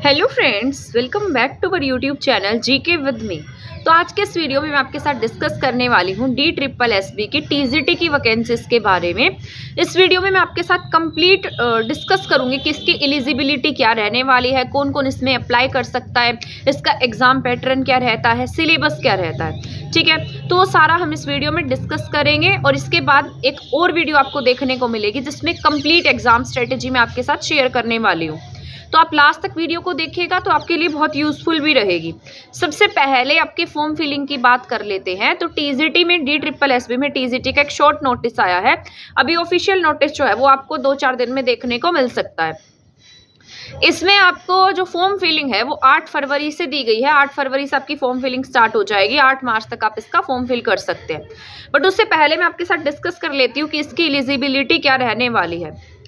Hello friends, welcome back to our YouTube channel GK with me. तो आज के इस वीडियो में मैं आपके साथ डिस्कस करने वाली हूँ DSSB की टीजीटी की वैकेंसीज के बारे में। इस वीडियो में मैं आपके साथ कंप्लीट डिस्कस करूँगी कि इसकी एलिजिबिलिटी क्या रहने वाली है, कौन कौन इसमें अप्लाई कर सकता है, इसका एग्ज़ाम पैटर्न क्या रहता है, सिलेबस क्या रहता है। ठीक है, तो वो सारा हम इस वीडियो में डिस्कस करेंगे और इसके बाद एक और वीडियो आपको देखने को मिलेगी जिसमें कंप्लीट एग्ज़ाम स्ट्रेटेजी मैं आपके साथ शेयर करने वाली हूँ। तो आप लास्ट तक वीडियो को देखिएगा तो आपके लिए बहुत यूज़फुल भी रहेगी। सबसे पहले आपके फॉर्म फिलिंग की बात कर लेते हैं। तो टीजीटी में DSSB में टीजीटी का एक शॉर्ट नोटिस आया है। अभी ऑफिशियल नोटिस जो है वो आपको 2-4 दिन में देखने को मिल सकता है। इसमें आपको जो फॉर्म फिलिंग है वो 8 फरवरी से दी गई है। 8 फरवरी से आपकी फॉर्म फिलिंग स्टार्ट हो जाएगी। 8 मार्च तक आप इसका फॉर्म फिल कर सकते हैं। बट उससे पहले मैं आपके साथ डिस्कस कर लेती हूँ कि इसकी एलिजिबिलिटी क्या रहने वाली है।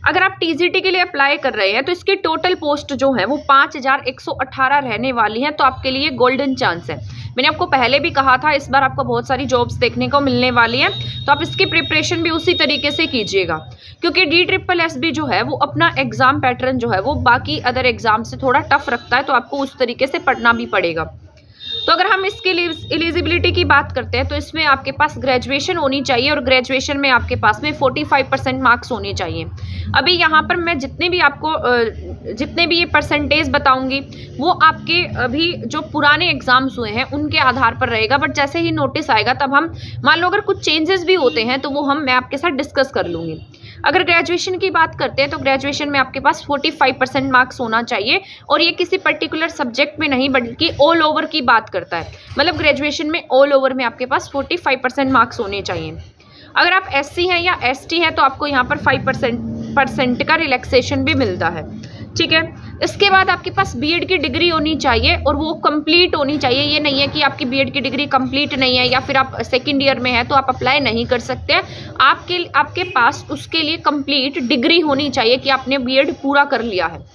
अगर आप टीजीटी के लिए अप्लाई कर रहे हैं तो इसकी टोटल पोस्ट जो है वो 5118 रहने वाली है। तो आपके लिए गोल्डन चांस है। मैंने आपको पहले भी कहा था इस बार आपको बहुत सारी जॉब्स देखने को मिलने वाली हैं, तो आप इसकी प्रिपरेशन भी उसी तरीके से कीजिएगा, क्योंकि DSSB जो है वो अपना एग्ज़ाम पैटर्न जो है वो बाकी अदर एग्ज़ाम से थोड़ा टफ रखता है। तो आपको उस तरीके से पढ़ना भी पड़ेगा। तो अगर हम इसके लिए एलिजिबिलिटी की बात करते हैं तो इसमें आपके पास ग्रेजुएशन होनी चाहिए और ग्रेजुएशन में आपके पास में 45% मार्क्स होने चाहिए। अभी यहाँ पर मैं जितने भी ये परसेंटेज बताऊंगी वो आपके अभी जो पुराने एग्जाम्स हुए हैं उनके आधार पर रहेगा। बट जैसे ही नोटिस आएगा तब हम मान लो अगर कुछ चेंजेस भी होते हैं तो वो मैं आपके साथ डिस्कस कर लूँगी। अगर ग्रेजुएशन की बात करते हैं तो ग्रेजुएशन में आपके पास 45% मार्क्स होना चाहिए और ये किसी पर्टिकुलर सब्जेक्ट में नहीं बल्कि ऑल ओवर की बात करता है। मतलब ग्रेजुएशन में ऑल ओवर में आपके पास 45% मार्क्स होने चाहिए। अगर आप SC हैं या ST हैं तो आपको यहाँ पर 5% का रिलैक्सेशन भी मिलता है। ठीक है, इसके बाद आपके पास बीएड की डिग्री होनी चाहिए और वो कंप्लीट होनी चाहिए। ये नहीं है कि आपकी बीएड की डिग्री कंप्लीट नहीं है या फिर आप सेकंड ईयर में है तो आप अप्लाई नहीं कर सकते हैं। आपके पास उसके लिए कंप्लीट डिग्री होनी चाहिए कि आपने बीएड पूरा कर लिया है।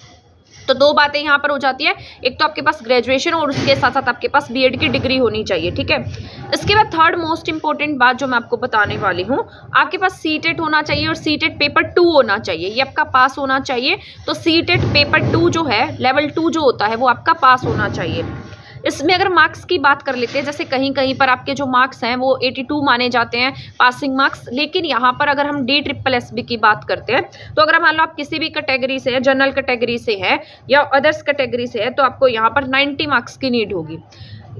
तो दो बातें यहाँ पर हो जाती है, एक तो आपके पास ग्रेजुएशन और उसके साथ साथ आपके पास बीएड की डिग्री होनी चाहिए। ठीक है, इसके बाद थर्ड मोस्ट इंपॉर्टेंट बात जो मैं आपको बताने वाली हूँ, आपके पास सीटेट होना चाहिए और सीटेट पेपर 2 होना चाहिए। ये आपका पास होना चाहिए। तो सीटेट पेपर 2 जो है लेवल 2 जो होता है वो आपका पास होना चाहिए। इसमें अगर मार्क्स की बात कर लेते हैं, जैसे कहीं कहीं पर आपके जो मार्क्स हैं वो 82 माने जाते हैं पासिंग मार्क्स, लेकिन यहाँ पर अगर हम DSSB की बात करते हैं तो अगर मान लो आप किसी भी कैटेगरी से है, जनरल कैटेगरी से है या अदर्स कैटेगरी से है, तो आपको यहाँ पर 90 मार्क्स की नीड होगी।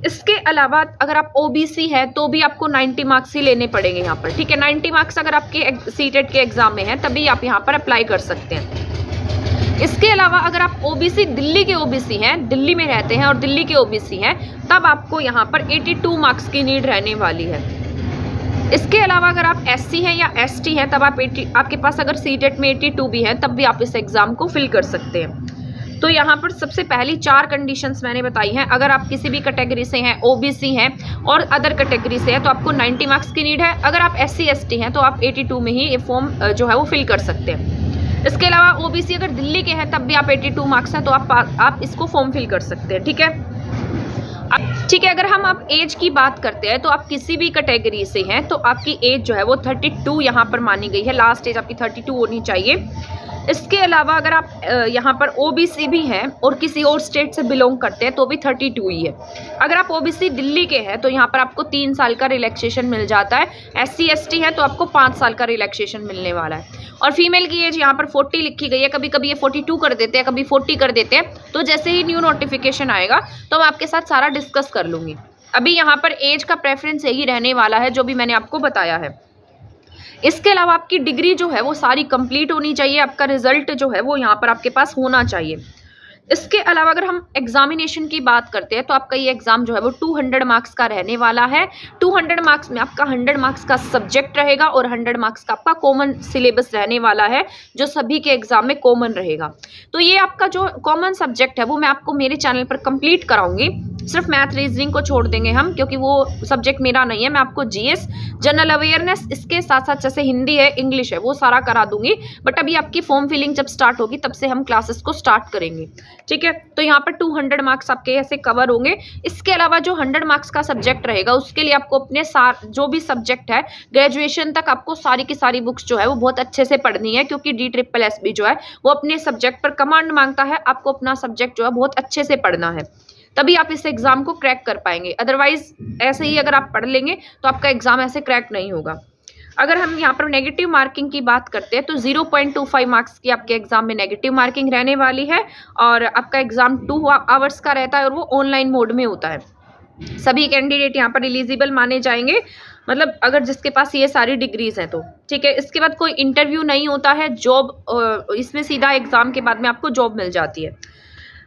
इसके अलावा अगर आप OBC है तो भी आपको 90 मार्क्स ही लेने पड़ेंगे यहाँ पर। ठीक है, 90 मार्क्स अगर आपके सीटेट के एग्जाम में है तभी आप यहाँ पर अप्लाई कर सकते हैं। इसके अलावा अगर आप OBC दिल्ली के OBC हैं, दिल्ली में रहते हैं और दिल्ली के OBC हैं, तब आपको यहाँ पर 82 मार्क्स की नीड रहने वाली है। इसके अलावा अगर आप SC हैं या ST हैं तब आपके पास अगर सीटेट में 82 भी है तब भी आप इस एग्ज़ाम को फिल कर सकते हैं। तो यहाँ पर सबसे पहली 4 कंडीशंस मैंने बताई हैं। अगर आप किसी भी कैटेगरी से हैं, OBC हैं और अदर कैटेगरी से है तो आपको 90 मार्क्स की नीड है। अगर आप SC ST हैं तो आप 82 में ही ये फॉर्म जो है वो फिल कर सकते हैं। इसके अलावा OBC अगर दिल्ली के हैं तब भी आप 82 मार्क्स हैं तो आप इसको फॉर्म फिल कर सकते हैं। ठीक है, अगर हम आप एज की बात करते हैं तो आप किसी भी कैटेगरी से हैं तो आपकी एज जो है वो 32 यहाँ पर मानी गई है। लास्ट एज आपकी 32 होनी चाहिए। इसके अलावा अगर आप यहाँ पर OBC भी हैं और किसी और स्टेट से बिलोंग करते हैं तो भी 32 ही है। अगर आप OBC दिल्ली के हैं तो यहाँ पर आपको 3 साल का रिलैक्सेशन मिल जाता है। SC ST है तो आपको 5 साल का रिलैक्सेशन मिलने वाला है। और फीमेल की एज यहाँ पर 40 लिखी गई है। कभी कभी ये 42 कर देते हैं, कभी 40 कर देते हैं। तो जैसे ही न्यू नोटिफिकेशन आएगा तो मैं आपके साथ सारा डिस्कस कर लूँगी। अभी यहाँ पर एज का प्रेफरेंस यही रहने वाला है जो भी मैंने आपको बताया है। इसके अलावा आपकी डिग्री जो है वो सारी कंप्लीट होनी चाहिए। आपका रिजल्ट जो है वो यहाँ पर आपके पास होना चाहिए। इसके अलावा अगर हम एग्जामिनेशन की बात करते हैं तो आपका ये एग्ज़ाम जो है वो 200 मार्क्स का रहने वाला है। 200 मार्क्स में आपका 100 मार्क्स का सब्जेक्ट रहेगा और 100 मार्क्स का आपका कॉमन सिलेबस रहने वाला है जो सभी के एग्ज़ाम में कॉमन रहेगा। तो ये आपका जो कॉमन सब्जेक्ट है वो मैं आपको मेरे चैनल पर कंप्लीट कराऊंगी। सिर्फ मैथ रीजनिंग को छोड़ देंगे हम, क्योंकि वो सब्जेक्ट मेरा नहीं है। मैं आपको जीएस, जनरल अवेयरनेस, इसके साथ साथ जैसे हिंदी है, इंग्लिश है, वो सारा करा दूंगी। बट अभी आपकी फॉर्म फिलिंग जब स्टार्ट होगी तब से हम क्लासेस को स्टार्ट करेंगे, ठीक है। तो यहाँ पर 200 मार्क्स आपके ऐसे कवर होंगे। इसके अलावा जो 100 मार्क्स का सब्जेक्ट रहेगा उसके लिए आपको अपने जो भी सब्जेक्ट है ग्रेजुएशन तक आपको सारी की सारी बुक्स जो है वो बहुत अच्छे से पढ़नी है, क्योंकि DSSB जो है वो अपने सब्जेक्ट पर कमांड मांगता है। आपको अपना सब्जेक्ट जो है बहुत अच्छे से पढ़ना है, तभी आप इस एग्जाम को क्रैक कर पाएंगे। अदरवाइज ऐसे ही अगर आप पढ़ लेंगे तो आपका एग्जाम ऐसे क्रैक नहीं होगा। अगर हम यहाँ पर नेगेटिव मार्किंग की बात करते हैं तो 0.25 मार्क्स की आपके एग्जाम में नेगेटिव मार्किंग रहने वाली है, और आपका एग्जाम 2 आवर्स का रहता है और वो ऑनलाइन मोड में होता है। सभी कैंडिडेट यहाँ पर एलिजिबल माने जाएंगे, मतलब अगर जिसके पास ये सारी डिग्रीज हैं तो, ठीक है। इसके बाद कोई इंटरव्यू नहीं होता है, जॉब इसमें सीधा एग्जाम के बाद में आपको जॉब मिल जाती है।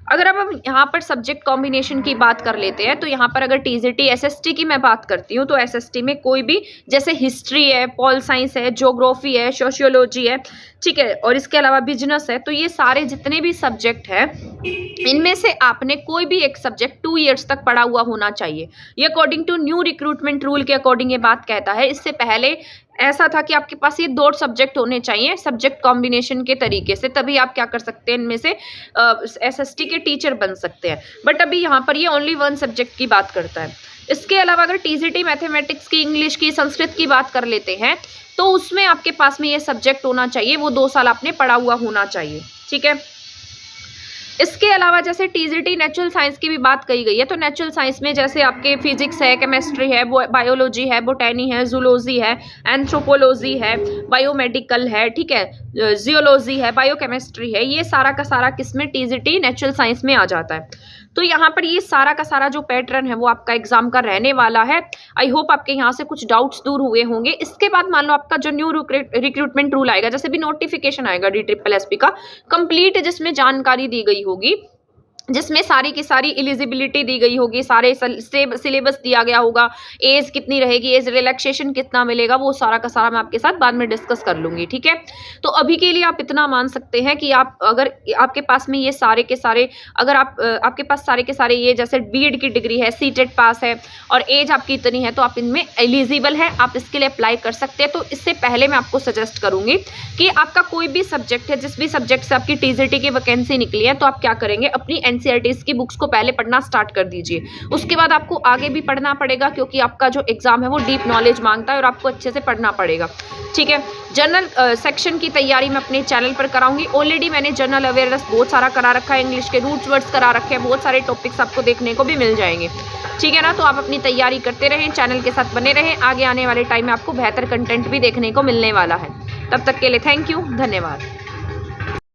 अगर अब हम यहाँ पर सब्जेक्ट कॉम्बिनेशन की बात कर लेते हैं तो यहाँ पर अगर TGT SST की मैं बात करती हूँ तो SST में कोई भी, जैसे हिस्ट्री है, पॉल साइंस है, ज्योग्राफी है, सोशियोलॉजी है, ठीक है, और इसके अलावा बिजनेस है, तो ये सारे जितने भी सब्जेक्ट हैं इनमें से आपने कोई भी एक सब्जेक्ट 2 ईयर्स तक पढ़ा हुआ होना चाहिए। ये according to new recruitment rule के अकॉर्डिंग ये बात कहता है। इससे पहले ऐसा था कि आपके पास ये 2 सब्जेक्ट होने चाहिए सब्जेक्ट कॉम्बिनेशन के तरीके से, तभी आप क्या कर सकते हैं, इनमें से SST के टीचर बन सकते हैं। बट अभी यहाँ पर ये ओनली 1 सब्जेक्ट की बात करता है। इसके अलावा अगर TGT मैथमेटिक्स की, इंग्लिश की, संस्कृत की बात कर लेते हैं तो उसमें आपके पास में ये सब्जेक्ट होना चाहिए, वो 2 साल आपने पढ़ा हुआ होना चाहिए, ठीक है। इसके अलावा जैसे TGT नेचुरल साइंस की भी बात कही गई है, तो नेचुरल साइंस में जैसे आपके फिजिक्स है, केमिस्ट्री है, बायोलॉजी है, बोटैनी है, जूलॉजी है, एंथ्रोपोलॉजी है, बायोमेडिकल है, ठीक है, जियोलॉजी है, बायोकेमिस्ट्री है, ये सारा का सारा किसमें, TGT नेचुरल साइंस में आ जाता है। तो यहाँ पर ये सारा का सारा जो पैटर्न है वो आपका एग्जाम का रहने वाला है। आई होप आपके यहाँ से कुछ डाउट्स दूर हुए होंगे। इसके बाद मान लो आपका जो न्यू रिक्रूटमेंट रूल आएगा, जैसे भी नोटिफिकेशन आएगा DSSB का कंप्लीट, जिसमें जानकारी दी गई होगी, जिसमें सारी की सारी एलिजिबिलिटी दी गई होगी, सारे सिलेबस दिया गया होगा, एज कितनी रहेगी, एज रिलैक्सेशन कितना मिलेगा, वो सारा का सारा मैं आपके साथ बाद में डिस्कस कर लूँगी, ठीक है। तो अभी के लिए आप इतना मान सकते हैं कि आप अगर आपके पास में ये सारे के सारे, अगर आपके पास सारे के सारे ये जैसे BEd की डिग्री है, CTET पास है और एज आपकी इतनी है, तो आप इनमें एलिजिबल है, आप इसके लिए अप्लाई कर सकते हैं। तो इससे पहले मैं आपको सजेस्ट करूँगी कि आपका कोई भी सब्जेक्ट है, जिस भी सब्जेक्ट से आपकी TGT की वैकेंसी निकली है, तो आप क्या करेंगे, अपनी NCERTs की बुक्स को पहले पढ़ना स्टार्ट कर दीजिए। उसके बाद आपको आगे भी पढ़ना पड़ेगा, क्योंकि आपका जो एग्जाम है वो डीप नॉलेज मांगता है और आपको अच्छे से पढ़ना पड़ेगा, ठीक है। जनरल सेक्शन की तैयारी मैं अपने चैनल पर कराऊंगी। ऑलरेडी मैंने जनरल अवेयरनेस बहुत सारा करा रखा है, इंग्लिश के रूट्स वर्ड्स करा रखे हैं, बहुत सारे टॉपिक्स आपको देखने को भी मिल जाएंगे, ठीक है ना। तो आप अपनी तैयारी करते रहें, चैनल के साथ बने रहें, आगे आने वाले टाइम में आपको बेहतर कंटेंट भी देखने को मिलने वाला है। तब तक के लिए थैंक यू, धन्यवाद।